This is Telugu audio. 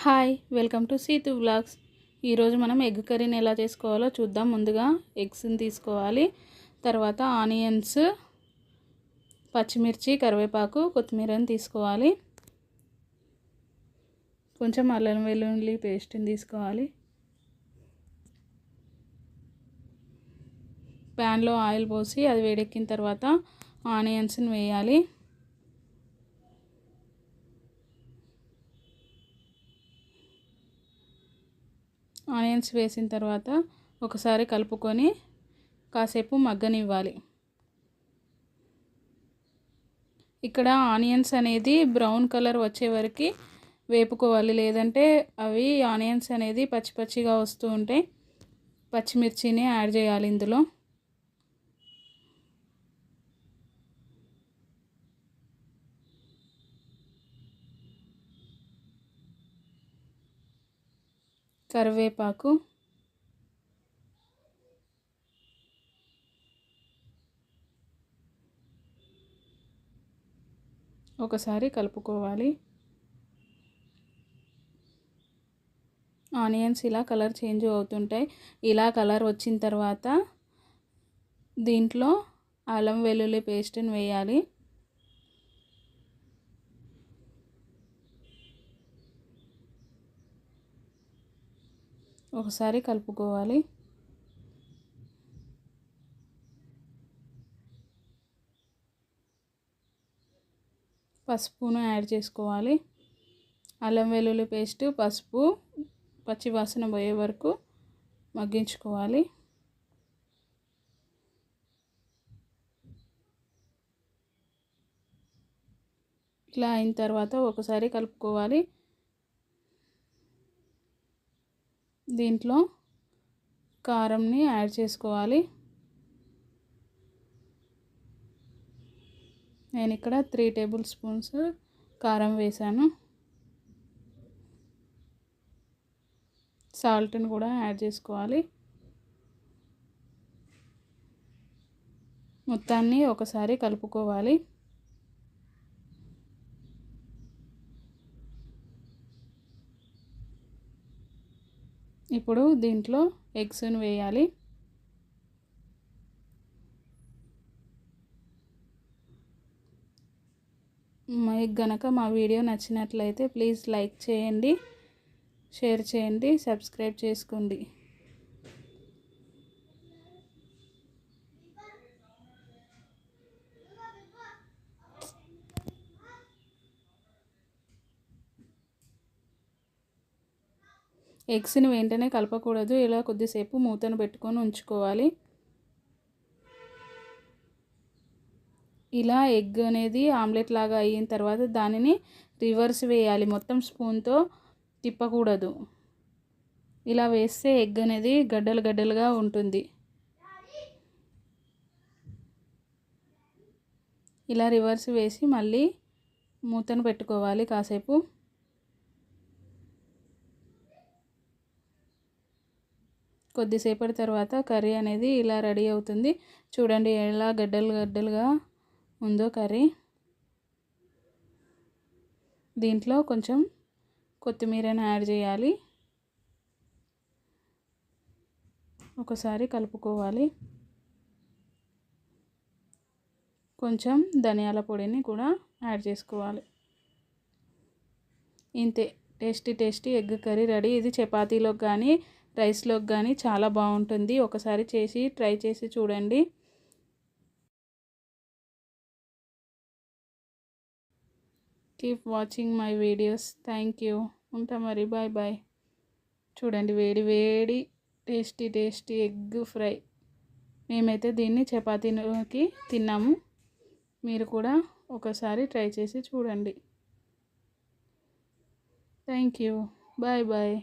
Hi welcome to Seethu vlogs. ఈరోజు మనం ఎగ్ కర్రీని ఎలా చేసుకోవాలో చూద్దాం. ముందుగా ఎగ్స్ని తీసుకోవాలి. తర్వాత ఆనియన్స్, పచ్చిమిర్చి, కరివేపాకు, కొత్తిమీరని తీసుకోవాలి. కొంచెం అల్లం వెల్లుల్లి పేస్ట్ని తీసుకోవాలి. ప్యాన్లో ఆయిల్ పోసి అది వేడెక్కిన తర్వాత ఆనియన్స్ని వేయాలి. ఆనియన్స్ వేసిన తర్వాత ఒకసారి కలుపుకొని కాసేపు మగ్గనివ్వాలి. ఇక్కడ ఆనియన్స్ అనేది బ్రౌన్ కలర్ వచ్చే వరకు వేపుకోవాలి, లేదంటే అవి ఆనియన్స్ అనేది పచ్చి పచ్చిగా వస్తూ ఉంటాయి. పచ్చిమిర్చిని యాడ్ చేయాలి ఇందులో. కరివేపాకు, ఒకసారి కలుపుకోవాలి. ఆనియన్స్ ఇలా కలర్ చేంజ్ అవుతుంటాయి. ఇలా కలర్ వచ్చిన తర్వాత దీంట్లో అల్లం వెల్లుల్లి పేస్ట్ని వేయాలి. ఒకసారి కలుపుకోవాలి. పసుపును యాడ్ చేసుకోవాలి. అల్లం వెల్లుల్లి పేస్ట్, పసుపు పచ్చి వాసన పోయే వరకు మగ్గించుకోవాలి. ఇలా అయిన తర్వాత ఒకసారి కలుపుకోవాలి. దీంట్లో కారంని యాడ్ చేసుకోవాలి. నేను ఇక్కడ 3 టేబుల్ స్పూన్స్ కారం వేసాను. సాల్ట్ని కూడా యాడ్ చేసుకోవాలి. మొత్తాన్ని ఒకసారి కలుపుకోవాలి. ఇప్పుడు దీంట్లో ఎగ్స్ని వేయాలి. మీకు గనక మా వీడియో నచ్చినట్లయితే ప్లీజ్ లైక్ చేయండి, షేర్ చేయండి, సబ్స్క్రైబ్ చేసుకోండి. ఎగ్స్ని వెంటనే కలపకూడదు. ఇలా కొద్దిసేపు మూతను పెట్టుకొని ఉంచుకోవాలి. ఇలా ఎగ్ అనేది ఆమ్లెట్ లాగా అయిన తర్వాత దానిని రివర్స్ వేయాలి. మొత్తం స్పూన్తో తిప్పకూడదు. ఇలా వేస్తే ఎగ్ అనేది గడ్డలు గడ్డలుగా ఉంటుంది. ఇలా రివర్స్ వేసి మళ్ళీ మూతను పెట్టుకోవాలి కాసేపు. కొద్దిసేపటి తర్వాత కర్రీ అనేది ఇలా రెడీ అవుతుంది. చూడండి ఎలా గడ్డలు గడ్డలుగా ఉందో కర్రీ. దీంట్లో కొంచెం కొత్తిమీరని యాడ్ చేయాలి. ఒకసారి కలుపుకోవాలి. కొంచెం ధనియాల పొడిని కూడా యాడ్ చేసుకోవాలి. ఇంతే, tasty tasty egg curry ready. ఇది చపాతీలోకి కానీ రైస్లోకి కానీ చాలా బాగుంటుంది. ఒకసారి ట్రై చేసి చూడండి. Keep watching my videos. Thank you. ఉంటా మరి, బాయ్ బాయ్. చూడండి వేడి వేడి టేస్టీ టేస్టీ ఎగ్ ఫ్రై. మేమైతే దీన్ని చపాతీలోకి తిన్నాము. మీరు కూడా ఒకసారి ట్రై చేసి చూడండి. Thank you. Bye bye.